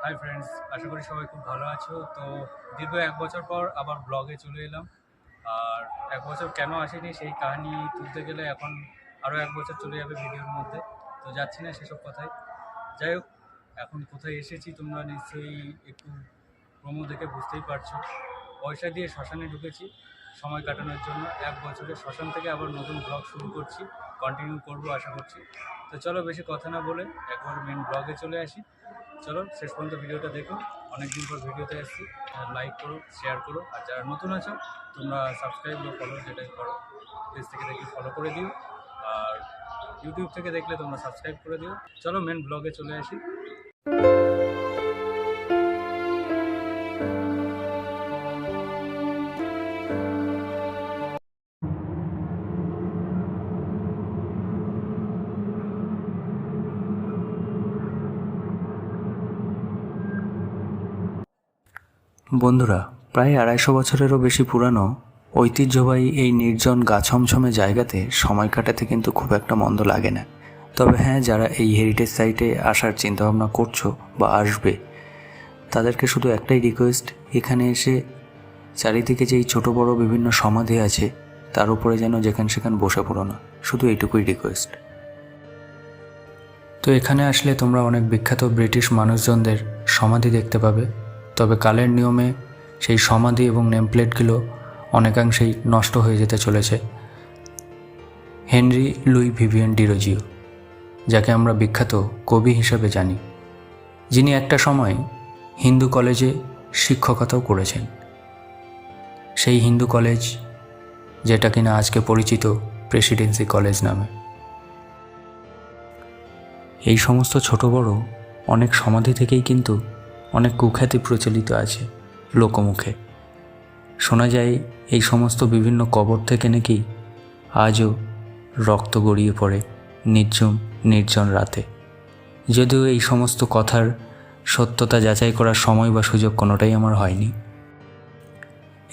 Hi friends, আশা করি সবাই খুব ভালো আছো। তো দীর্ঘ 1 বছর পর আবার ব্লগে চলে এলাম। আর 1 বছর কেন আসেনি সেই কাহিনী তুলতে গেলে এখন আরও 1 বছর চলে যাবে ভিডিওর মধ্যে, তো যাচ্ছি না সেসব কথায়। যাই হোক, এখন কোথায় এসেছি তোমরা নিশ্চয়ই একটু প্রোমো দেখে বুঝতেই পারছো। পয়সা দিয়ে শ্মশানে ঢুকেছি সময় কাটানোর জন্য। 1 বছরে শ্মশান থেকে আবার নতুন ব্লগ শুরু করছি, কন্টিনিউ করবো আশা করছি। তো চলো বেশি কথা না বলে একবার মেন ব্লগে চলে আসি। চলো শেষ পর্যন্ত ভিডিওটা দেখো। অনেকদিন পর ভিডিওতে আসছি, লাইক করো, শেয়ার করো, আর যারা নতুন আছো তোমরা সাবস্ক্রাইব বা ফলো যেটাই করো, পেজ থেকে দেখে ফলো করে দিও, আর ইউটিউব থেকে দেখলে তোমরা সাবস্ক্রাইব করে দিও। চলো মেন ব্লগে চলে আসি। বন্ধুরা, প্রায় 250 বছরেরও বেশি পুরানো ঐতিহ্যবাহী এই নির্জন গা ছমছমে জায়গাতে সময় কাটাতে কিন্তু খুব একটা মন্দ লাগে না। তবে হ্যাঁ, যারা এই হেরিটেজ সাইটে আসার চিন্তাভাবনা করছো বা আসবে, তাদেরকে শুধু একটাই রিকোয়েস্ট, এখানে এসে চারিদিকে যেই ছোট বড় বিভিন্ন সমাধি আছে তার উপরে যেন যেখান সেখান বসে পড়ো না, শুধু এইটুকুই রিকোয়েস্ট। তো এখানে আসলে তোমরা অনেক বিখ্যাত ব্রিটিশ মানুষজনদের সমাধি দেখতে পাবে। তবে কালের নিয়মে সেই সমাধি এবং নেমপ্লেটগুলো অনেকাংশেই নষ্ট হয়ে যেতে চলেছে। হেনরি লুই ভিভিয়ান ডিরোজিও, যাকে আমরা বিখ্যাত কবি হিসেবে জানি, যিনি একটা সময় হিন্দু কলেজে শিক্ষকতাও করেছেন। সেই হিন্দু কলেজ যেটা কিনা আজকে পরিচিত প্রেসিডেন্সি কলেজ নামে। এই সমস্ত ছোট বড় অনেক সমাধি থেকেই কিন্তু অনেক কুখ্যাতি প্রচলিত আছে লোকমুখে। শোনা যায় এই সমস্ত বিভিন্ন কবর থেকে নাকি আজও রক্ত গড়িয়ে পড়ে নির্জন রাতে। যদিও এই সমস্ত কথার সত্যতা যাচাই করার সময় বা সুযোগ কোনোটাই আমার হয়নি।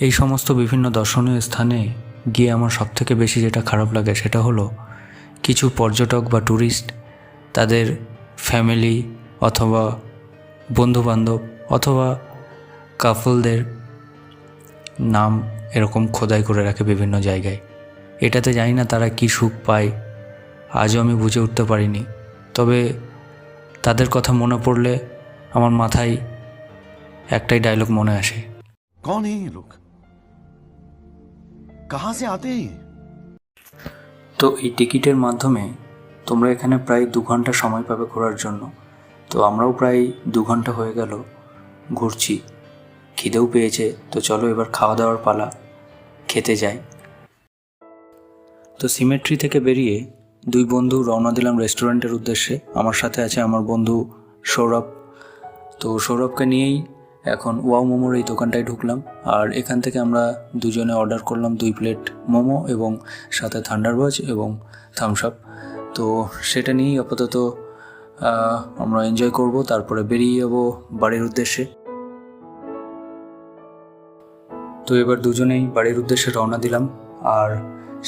এই সমস্ত বিভিন্ন দর্শনীয় স্থানে গিয়ে আমার সবথেকে বেশি যেটা খারাপ লাগে সেটা হলো কিছু পর্যটক বা ট্যুরিস্ট তাদের ফ্যামিলি অথবা বন্ধুবান্ধব অথবা কাপলদের নাম এরকম খোদাই করে রাখে বিভিন্ন জায়গায়। এটাতে জানি না তারা কি সুখ পায়, আজও আমি বুঝে উঠতে পারিনি। তবে তাদের কথা মনে পড়লে আমার মাথায় একটাই ডায়লগ মনে আসে, कौन है ये लोग, कहां से आते हैं? তো এই টিকিটের মাধ্যমে তোমরা এখানে প্রায় 2 ঘন্টা সময় পাবে ঘোরার জন্য। তো আমরাও প্রায় 2 ঘন্টা হয়ে গেল ঘুরছি, খিদেও পেয়েছে। তো চলো এবার খাওয়া দাওয়ার পালা, খেতে যাই। তো সিমেট্রি থেকে বেরিয়ে 2 বন্ধু রওনা দিলাম রেস্টুরেন্টের উদ্দেশ্যে। আমার সাথে আছে আমার বন্ধু সৌরভ। তো সৌরভকে নিয়েই এখন ওয়াও মোমোর এই দোকানটায় ঢুকলাম। আর এখান থেকে আমরা দুজনে অর্ডার করলাম 2 প্লেট মোমো এবং সাথে থান্ডারবাজ এবং থামস আপ। তো সেটা নিয়েই আপাতত আমরা এনজয় করব, তারপরে বেরিয়ে যাবো বাড়ির উদ্দেশ্যে। তো এবার দুজনেই বাড়ির উদ্দেশ্যে রওনা দিলাম। আর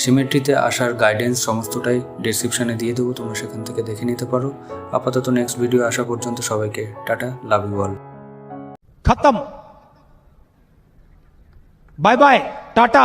সিমেট্রিতে আসার গাইডেন্স সমস্তটাই ডেসক্রিপশানে দিয়ে দেবো, তোমরা সেখান থেকে দেখে নিতে পারো। আপাতত নেক্সট ভিডিও আসা পর্যন্ত সবাইকে টাটা, লাভ ইউ অল। खत्म, बाय बाय, टाटा।